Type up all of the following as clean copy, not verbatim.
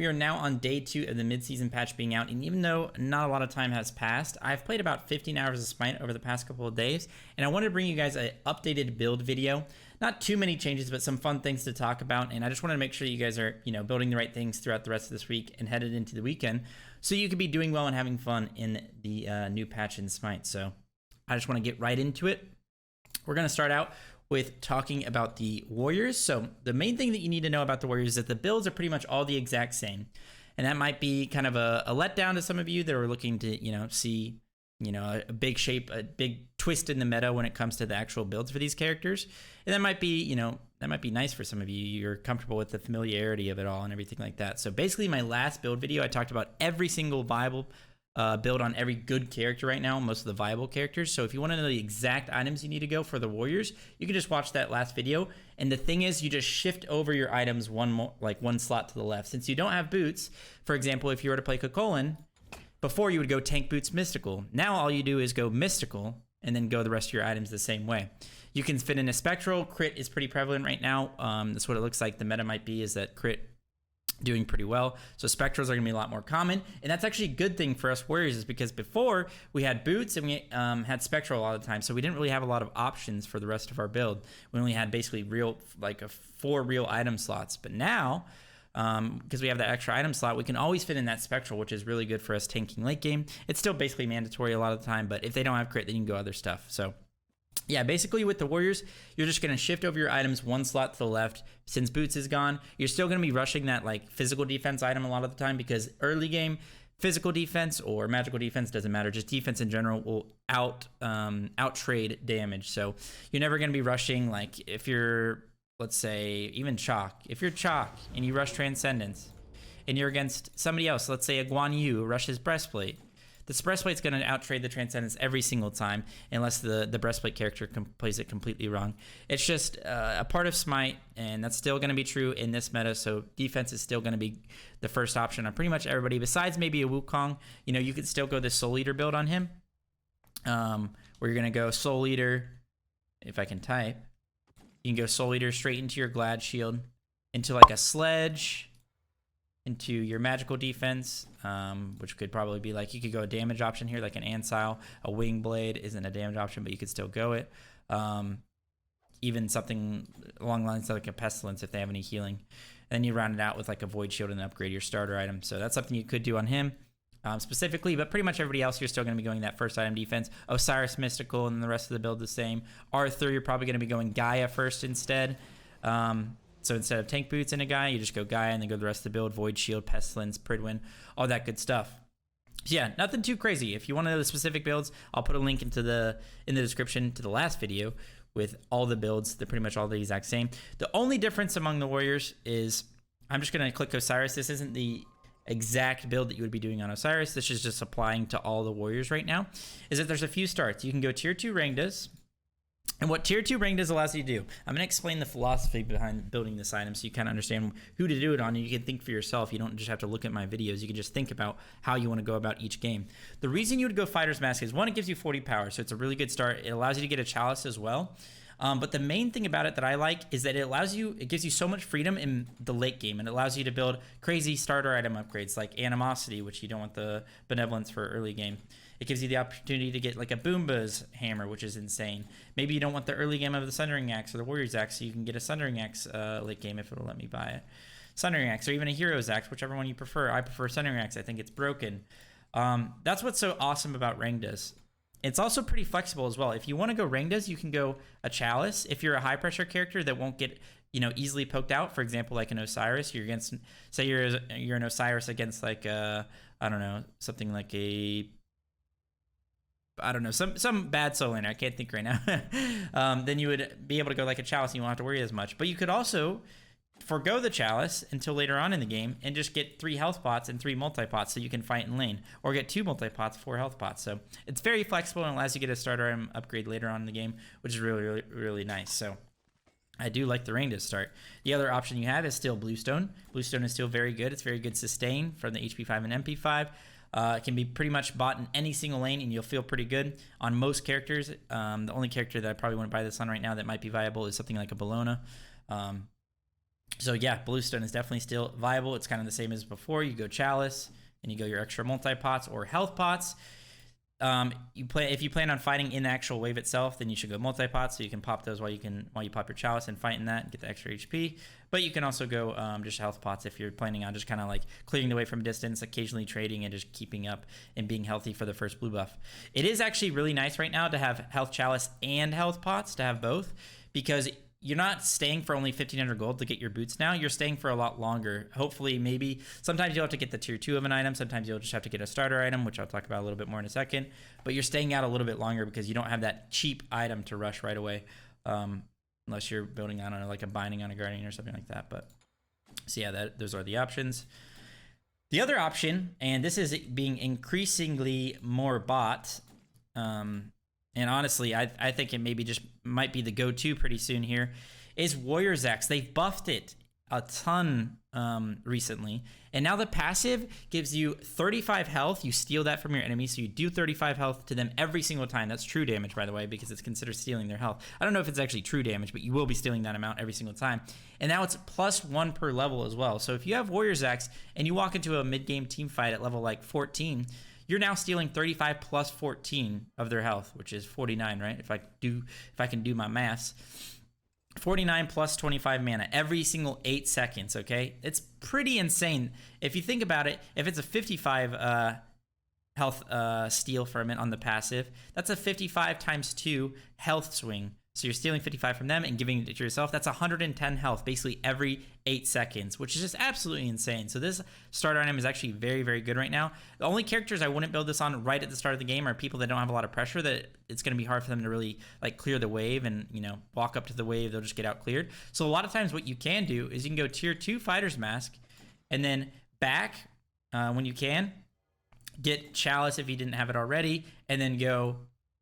We are now on day 2 of the mid-season patch being out, and even though not a lot of time has passed, I've played about 15 hours of Smite over the past couple of days, and I wanted to bring you guys an updated build video. Not too many changes, but some fun things to talk about, and I just wanted to make sure you guys are, building the right things throughout the rest of this week and headed into the weekend, so you could be doing well and having fun in the new patch in Smite. So I just want to get right into it. We're going to start out with talking about the Warriors. So the main thing that you need to know about the Warriors is that the builds are pretty much all the exact same. And that might be kind of a letdown to some of you that are looking to, see, a big shape, a big twist in the meta when it comes to the actual builds for these characters. And that might be, that might be nice for some of you. You're comfortable with the familiarity of it all and everything like that. So basically my last build video, I talked about every single viable build on every good character right now, most of the viable characters. So if you want to know the exact items you need to go for the Warriors, you can just watch that last video. And the thing is, you just shift over your items one slot to the left. Since you don't have boots, for example, if you were to play Kokolin, before you would go tank, boots, mystical. Now all you do is go mystical and then go the rest of your items the same way. You can fit in a spectral. Crit is pretty prevalent right now. That's what it looks like the meta might be, is that crit doing pretty well. So spectrals are gonna be a lot more common, and that's actually a good thing for us Warriors, is because before we had boots and we had spectral a lot of the time, so we didn't really have a lot of options for the rest of our build. We only had basically 4 real item slots. But now, because we have that extra item slot, we can always fit in that spectral, which is really good for us tanking late game. It's still basically mandatory a lot of the time, but if they don't have crit, then you can go other stuff. So yeah, basically with the Warriors, you're just going to shift over your items one slot to the left. Since boots is gone, you're still going to be rushing that physical defense item a lot of the time, because early game physical defense or magical defense doesn't matter. Just defense in general will out trade damage. So you're never going to be rushing, if you're, let's say, even Chalk. If you're Chalk and you rush Transcendence and you're against somebody else, let's say a Guan Yu rushes Breastplate, the Breastplate's going to outtrade the Transcendence every single time, unless the Breastplate character plays it completely wrong. It's just a part of Smite, and that's still going to be true in this meta, so defense is still going to be the first option on pretty much everybody, besides maybe a Wukong. You could still go the Soul Eater build on him, where you're going to go Soul Eater, if I can type. You can go Soul Eater straight into your Glad Shield, into a Sledge, into your magical defense, which could probably be you could go a damage option here, like an Ansile. A Wing Blade isn't a damage option, but you could still go it. Even something along the lines of a Pestilence if they have any healing. And then you round it out with a Void Shield and upgrade your starter item. So that's something you could do on him specifically, but pretty much everybody else, you're still going to be going that first item defense. Osiris Mystical, and then the rest of the build the same. Arthur, you're probably going to be going Gaia first instead. So instead of tank boots in a Gaia, you just go Gaia and then go the rest of the build. Void Shield, Pestilence, Pridwin, all that good stuff. So yeah, nothing too crazy. If you want to know the specific builds, I'll put a link in the description to the last video with all the builds. They're pretty much all the exact same. The only difference among the Warriors is, I'm just going to click Osiris. This isn't the exact build that you would be doing on Osiris. This is just applying to all the Warriors right now. Is that there's a few starts. You can go tier 2 Rangdas. And what tier 2 Rangdas allows you to do, I'm going to explain the philosophy behind building this item so you kind of understand who to do it on, and you can think for yourself. You don't just have to look at my videos. You can just think about how you want to go about each game. The reason you would go Fighter's Mask is, one, it gives you 40 power, so it's a really good start. It allows you to get a Chalice as well. But the main thing about it that I like is that it gives you so much freedom in the late game, and it allows you to build crazy starter item upgrades like Animosity, which you don't want the Benevolence for early game. It gives you the opportunity to get a Boomba's Hammer, which is insane. Maybe you don't want the early game of the Sundering Axe or the Warrior's Axe, so you can get a Sundering Axe late game if it'll let me buy it. Sundering Axe, or even a Hero's Axe, whichever one you prefer. I prefer Sundering Axe. I think it's broken. That's what's so awesome about Rangdas. It's also pretty flexible as well. If you want to go Rangdas, you can go a Chalice. If you're a high pressure character that won't get easily poked out, for example, like an Osiris, you're against, say you're an Osiris against I don't know, something like some bad soul laner, I can't think right now. Then you would be able to go a Chalice and you won't have to worry as much. But you could also forgo the Chalice until later on in the game and just get 3 health pots and 3 multi-pots so you can fight in lane, or get 2 multi-pots, 4 health pots. So it's very flexible and allows you to get a starter item upgrade later on in the game, which is really, really, really nice. So I do like the Rangdas start. The other option you have is still Bluestone. Bluestone is still very good. It's very good sustain from the HP 5 and MP 5. It can be pretty much bought in any single lane, and you'll feel pretty good on most characters. The only character that I probably wouldn't buy this on right now that might be viable is something like a Bellona. So yeah, Bluestone is definitely still viable. It's kind of the same as before. You go Chalice, and you go your extra multi-pots or health pots. If you plan on fighting in the actual wave itself, then you should go multi-pot, so you can pop those while you pop your Chalice and fight in that and get the extra HP. But you can also go just health pots if you're planning on just kind of like clearing the way from a distance, occasionally trading and just keeping up and being healthy for the first blue buff. It is actually really nice right now to have health Chalice and health pots, to have both, because you're not staying for only 1,500 gold to get your boots now. You're staying for a lot longer. Hopefully, maybe sometimes you'll have to get the tier 2 of an item. Sometimes you'll just have to get a starter item, which I'll talk about a little bit more in a second. But you're staying out a little bit longer because you don't have that cheap item to rush right away. Unless you're building, I don't know, like a binding on a guardian or something like that. But so yeah, those are the options. The other option, and this is being increasingly more bought, and honestly, I think it maybe just might be the go-to pretty soon here, is Warrior's Axe. They've buffed it a ton recently, and now the passive gives you 35 health. You steal that from your enemy, so you do 35 health to them every single time. That's true damage, by the way, because it's considered stealing their health. I don't know if it's actually true damage, but you will be stealing that amount every single time. And now it's +1 per level as well. So if you have Warrior's Axe and you walk into a mid-game team fight at level like 14, you're now stealing 35 plus 14 of their health, which is 49, right? If I can do my maths. 49 plus 25 mana every single 8 seconds, okay? It's pretty insane. If you think about it, if it's a 55 health steal from it on the passive, that's a 55 times 2 health swing. So you're stealing 55 from them and giving it to yourself. That's 110 health basically every 8 seconds, which is just absolutely insane. So this starter item is actually very, very good right now. The only characters I wouldn't build this on right at the start of the game are people that don't have a lot of pressure, that it's going to be hard for them to really like clear the wave and, you know, walk up to the wave. They'll just get out cleared. So a lot of times what you can do is you can go tier 2 Fighter's Mask and then back when you can, get Chalice if you didn't have it already, and then go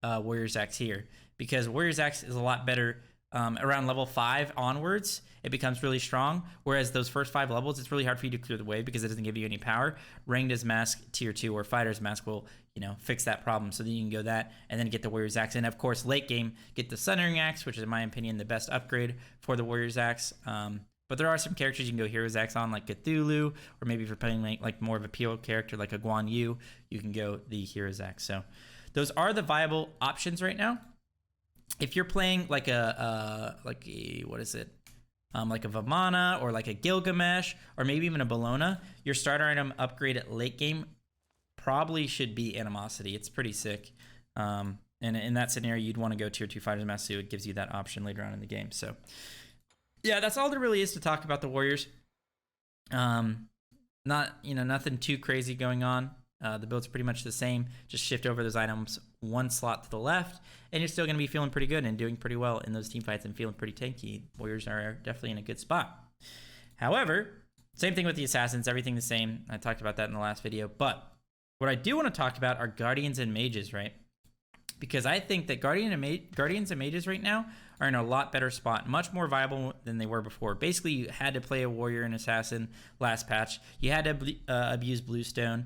Warrior's Axe here. Because Warrior's Axe is a lot better around level 5 onwards. It becomes really strong, whereas those first 5 levels, it's really hard for you to clear the wave because it doesn't give you any power. Rangda's Mask tier 2 or Fighter's Mask will, you know, fix that problem. So then you can go that and then get the Warrior's Axe. And of course, late game, get the Sundering Axe, which is in my opinion the best upgrade for the Warrior's Axe. But there are some characters you can go Hero's Axe on, like Cthulhu, or maybe if you're playing like more of a PO character like a Guan Yu, you can go the Hero's Axe. So those are the viable options right now. If you're playing like a what is it? Like a Vamana or like a Gilgamesh or maybe even a Bellona, your starter item upgrade at late game probably should be Animosity. It's pretty sick. And in that scenario, you'd want to go tier 2 Fighter's Mask, so it gives you that option later on in the game. So yeah, that's all there really is to talk about the Warriors. Nothing too crazy going on. The build's pretty much the same. Just shift over those items 1 slot to the left, and you're still going to be feeling pretty good and doing pretty well in those team fights and feeling pretty tanky. Warriors are definitely in a good spot. However, same thing with the Assassins, everything the same. I talked about that in the last video. But what I do want to talk about are Guardians and Mages, right? Because I think that Guardians and Mages right now are in a lot better spot, much more viable than they were before. Basically, you had to play a Warrior and Assassin last patch. You had to abuse Bluestone.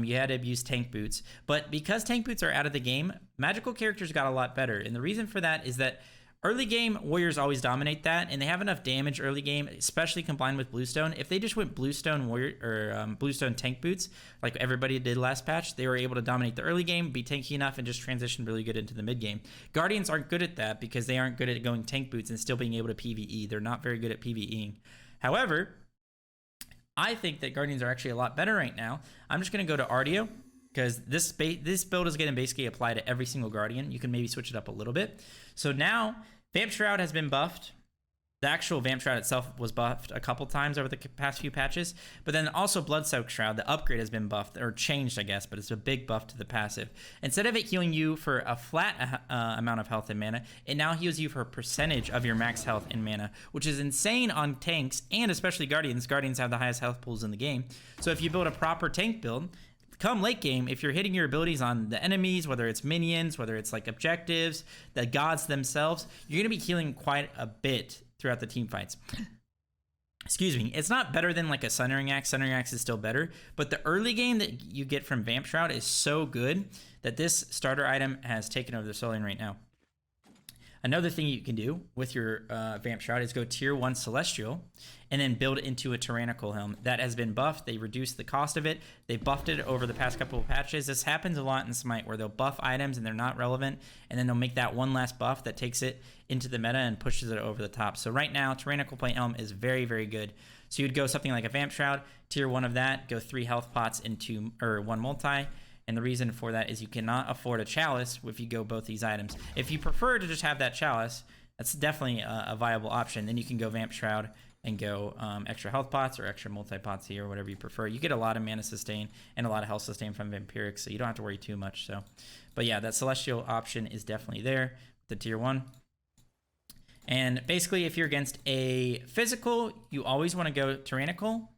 You had to abuse tank boots. But because tank boots are out of the game, magical characters got a lot better. And the reason for that is that early game, Warriors always dominate that, and they have enough damage early game, especially combined with Bluestone. If they just went Bluestone Warrior or Bluestone tank boots, like everybody did last patch, they were able to dominate the early game, be tanky enough, and just transition really good into the mid game. Guardians aren't good at that because they aren't good at going tank boots and still being able to PvE. They're not very good at PvEing. However, I think that Guardians are actually a lot better right now. I'm just going to go to Ardio because this build is going to basically apply to every single Guardian. You can maybe switch it up a little bit. So now Vamp Shroud has been buffed. The actual Vamp Shroud itself was buffed a couple times over the past few patches, but then also Bloodsoaked Shroud, the upgrade has been buffed, or changed, I guess, but it's a big buff to the passive. Instead of it healing you for a flat amount of health and mana, it now heals you for a percentage of your max health and mana, which is insane on tanks, and especially Guardians. Guardians have the highest health pools in the game. So if you build a proper tank build, come late game, if you're hitting your abilities on the enemies, whether it's minions, whether it's like objectives, the gods themselves, you're going to be healing quite a bit throughout the team fights. Excuse me. It's not better than like a Sundering Axe. Sundering Axe is still better, but the early game that you get from Vamp Shroud is so good that this starter item has taken over the Solian right now. Another thing you can do with your Vamp Shroud is go tier 1 Celestial and then build it into a Tyrannical Helm. That has been buffed. They reduced the cost of it. They buffed it over the past couple of patches. This happens a lot in Smite where they'll buff items and they're not relevant, and then they'll make that one last buff that takes it into the meta and pushes it over the top. So right now, Tyrannical Plate Helm is very, very good. So you'd go something like a Vamp Shroud, tier 1 of that, go 3 health pots into, or 1 multi. And the reason for that is you cannot afford a chalice if you go both these items. If you prefer to just have that chalice, that's definitely a viable option. Then you can go Vamp Shroud and go extra health pots or extra multi-pots here, whatever you prefer. You get a lot of mana sustain and a lot of health sustain from Vampiric, so you don't have to worry too much. So, but yeah, that Celestial option is definitely there with the tier 1. And basically, if you're against a physical, you always want to go Tyrannical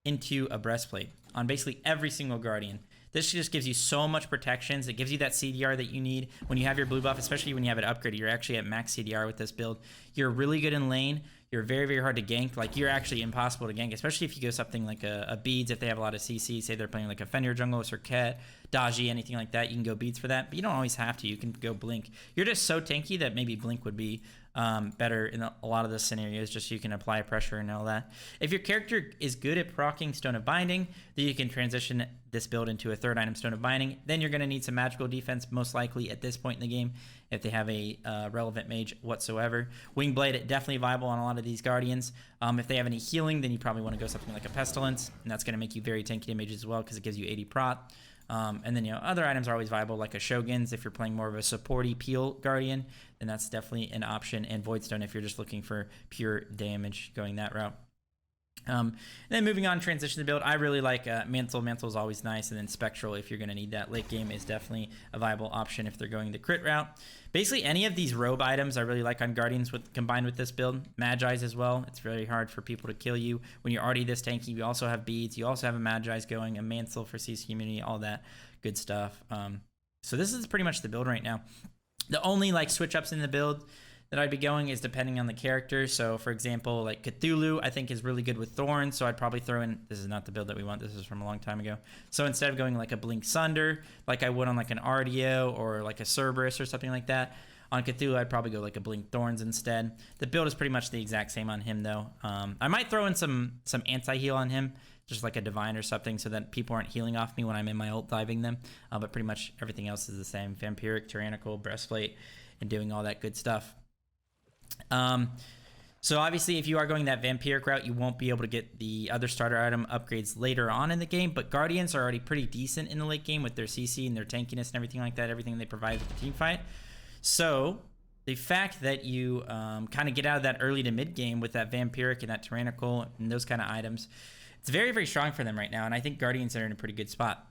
into a Breastplate on basically every single Guardian. This just gives you so much protections. It gives you that CDR that you need when you have your blue buff, especially when you have it upgraded. You're actually at max CDR with this build. You're really good in lane. You're very, very hard to gank. Like, you're actually impossible to gank, especially if you go something like a Beads, if they have a lot of CC. Say they're playing like a Fenrir jungle, Circuit, Daji, anything like that. You can go Beads for that, but you don't always have to. You can go Blink. You're just so tanky that maybe Blink would be better in a lot of the scenarios, just so you can apply pressure and all that. If your character is good at proccing Stone of Binding, then you can transition this build into a third item, Stone of Binding. Then you're going to need some magical defense, most likely at this point in the game, if they have a relevant mage whatsoever. Wingblade, definitely viable on a lot of these Guardians. If they have any healing, then you probably want to go something like a Pestilence, and that's going to make you very tanky to mages as well, because it gives you 80 prot. And then, other items are always viable, like a Shogun's. If you're playing more of a supporty Peel Guardian, then that's definitely an option. And Voidstone if you're just looking for pure damage, going that route. And then moving on, transition to build. I really like Mantle. Mantle is always nice. And then Spectral, if you're going to need that late game, is definitely a viable option if they're going the crit route. Basically, any of these robe items I really like on Guardians combined with this build. Magi's as well. It's very hard for people to kill you when you're already this tanky. You also have Beads. You also have a Magi's going, a Mantle for CC Community, all that good stuff. So this is pretty much the build right now. The only switch ups in the build that I'd be going is depending on the character. So for example, like Cthulhu, I think is really good with Thorns. So I'd probably throw in, this is not the build that we want. This is from a long time ago. So instead of going like a Blink Sunder, like I would on like an Ardio or like a Cerberus or something like that, on Cthulhu, I'd probably go like a Blink Thorns instead. The build is pretty much the exact same on him though. I might throw in some anti-heal on him, just like a Divine or something, so that people aren't healing off me when I'm in my ult diving them. But pretty much everything else is the same. Vampiric, Tyrannical, Breastplate, and doing all that good stuff. So obviously if you are going that Vampiric route, you won't be able to get the other starter item upgrades later on in the game, but Guardians are already pretty decent in the late game with their CC and their tankiness and everything like that, everything they provide with the team fight. So the fact that you kind of get out of that early to mid game with that Vampiric and that Tyrannical and those kind of items, it's very, very strong for them right now, and I think Guardians are in a pretty good spot.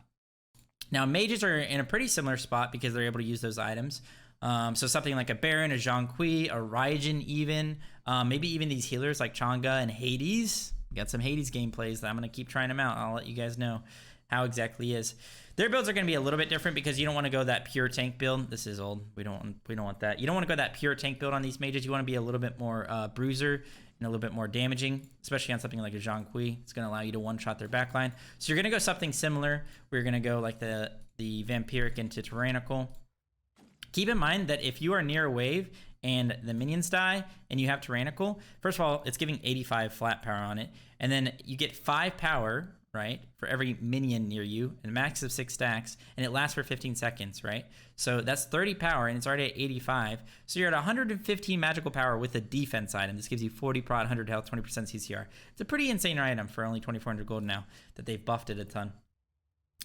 Now Mages are in a pretty similar spot because they're able to use those items. So something like a Baron, a Zhang Kui, a Raijin even, maybe even these healers like Chang'e and Hades. We got some Hades gameplays that I'm going to keep trying them out. I'll let you guys know how exactly is. Their builds are going to be a little bit different because you don't want to go that pure tank build. This is old. We don't want that. You don't want to go that pure tank build on these mages. You want to be a little bit more bruiser and a little bit more damaging, especially on something like a Zhang Kui. It's going to allow you to one-shot their backline. So you're going to go something similar. We're going to go like the Vampiric into Tyrannical. Keep in mind that if you are near a wave and the minions die and you have Tyrannical, first of all, it's giving 85 flat power on it. And then you get 5 power, right, for every minion near you, and a max of 6 stacks, and it lasts for 15 seconds, right? So that's 30 power, and it's already at 85. So you're at 115 magical power with a defense item. This gives you 40 prot, 100 health, 20% CCR. It's a pretty insane item for only 2,400 gold now that they've buffed it a ton.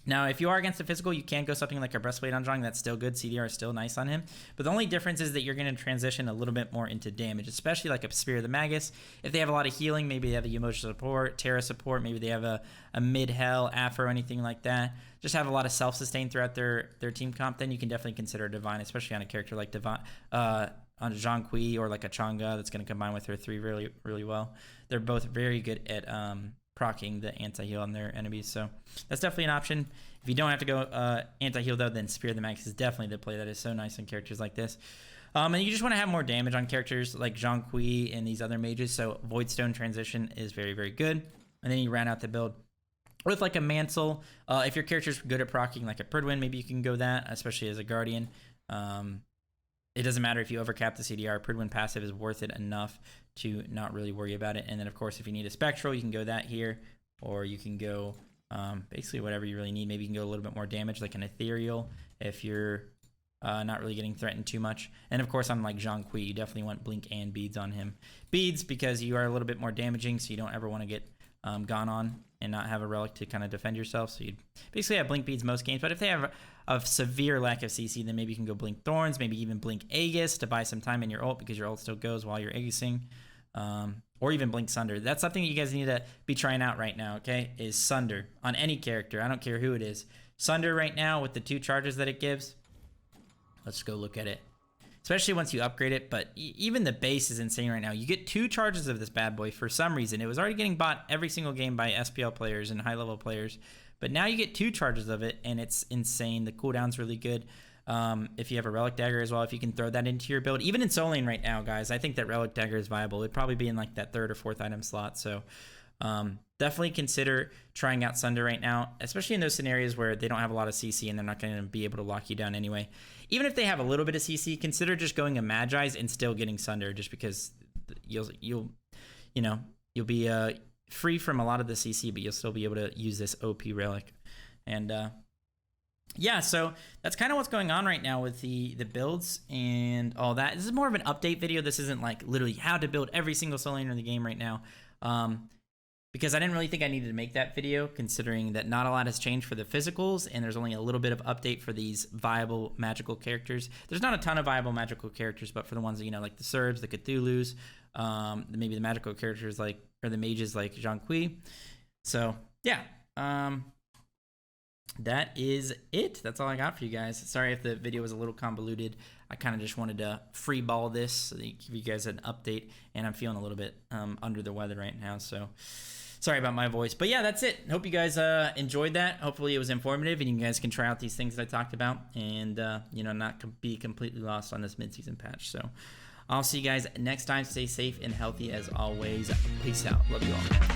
Now, if you are against a physical, you can go something like a Breastplate on Zhang. That's still good. CDR is still nice on him. But the only difference is that you're going to transition a little bit more into damage, especially like a Spear of the Magus. If they have a lot of healing, maybe they have a emotional support, Terra support, maybe they have a mid-hell, Afro, anything like that. Just have a lot of self-sustain throughout their team comp, then you can definitely consider Divine, especially on a character like Divine, on a Zhang Kui or like a Chang'e that's going to combine with her 3 really, really well. They're both very good at proccing the anti-heal on their enemies, so that's definitely an option. If you don't have to go anti-heal though, then Spear of the Max is definitely the play that is so nice on characters like this. And you just want to have more damage on characters like Zhang Kui and these other mages, so Voidstone transition is very, very good. And then you round out the build with like a Mantle. If your character's good at proccing like a Perdwin, maybe you can go that, especially as a Guardian. it doesn't matter if you overcap the CDR. Pridwin passive is worth it enough to not really worry about it. And then, of course, if you need a Spectral, you can go that here. Or you can go basically whatever you really need. Maybe you can go a little bit more damage, like an Ethereal, if you're not really getting threatened too much. And, of course, on like Zhang Kui, you definitely want Blink and Beads on him. Beads because you are a little bit more damaging, so you don't ever want to get gone on and not have a relic to kind of defend yourself. So you'd basically have Blink Beads most games. But if they have a severe lack of CC, then maybe you can go Blink Thorns, maybe even Blink Aegis to buy some time in your ult because your ult still goes while you're Aegising. Or even Blink Sunder. That's something that you guys need to be trying out right now, okay? Is Sunder on any character. I don't care who it is. Sunder right now with the 2 charges that it gives. Let's go look at it. Especially once you upgrade it, but even the base is insane right now. You get 2 charges of this bad boy for some reason. It was already getting bought every single game by SPL players and high-level players, but now you get 2 charges of it, and it's insane. The cooldown's really good. If you have a Relic Dagger as well, if you can throw that into your build. Even in Soul Lane right now, guys, I think that Relic Dagger is viable. It'd probably be in like that 3rd or 4th item slot, so definitely consider trying out Sunder right now, especially in those scenarios where they don't have a lot of CC and they're not going to be able to lock you down anyway. Even if they have a little bit of CC, consider just going a Magi's and still getting Sunder, just because you'll be free from a lot of the CC, but you'll still be able to use this OP relic. And yeah, so that's kind of what's going on right now with the builds and all that. This is more of an update video. This isn't like literally how to build every single soul laner in the game right now. Because I didn't really think I needed to make that video, considering that not a lot has changed for the physicals, and there's only a little bit of update for these viable magical characters. There's not a ton of viable magical characters, but for the ones that, like the Serbs, the Cthulhus, maybe the magical characters or the mages like Zhang Kui. So yeah, that is it. That's all I got for you guys. Sorry if the video was a little convoluted. I kind of just wanted to free ball this so that give you guys an update, and I'm feeling a little bit under the weather right now, so sorry about my voice. But yeah, that's it. Hope you guys enjoyed that. Hopefully it was informative and you guys can try out these things that I talked about and not be completely lost on this mid-season patch. So I'll see you guys next time. Stay safe and healthy as always. Peace out. Love you all.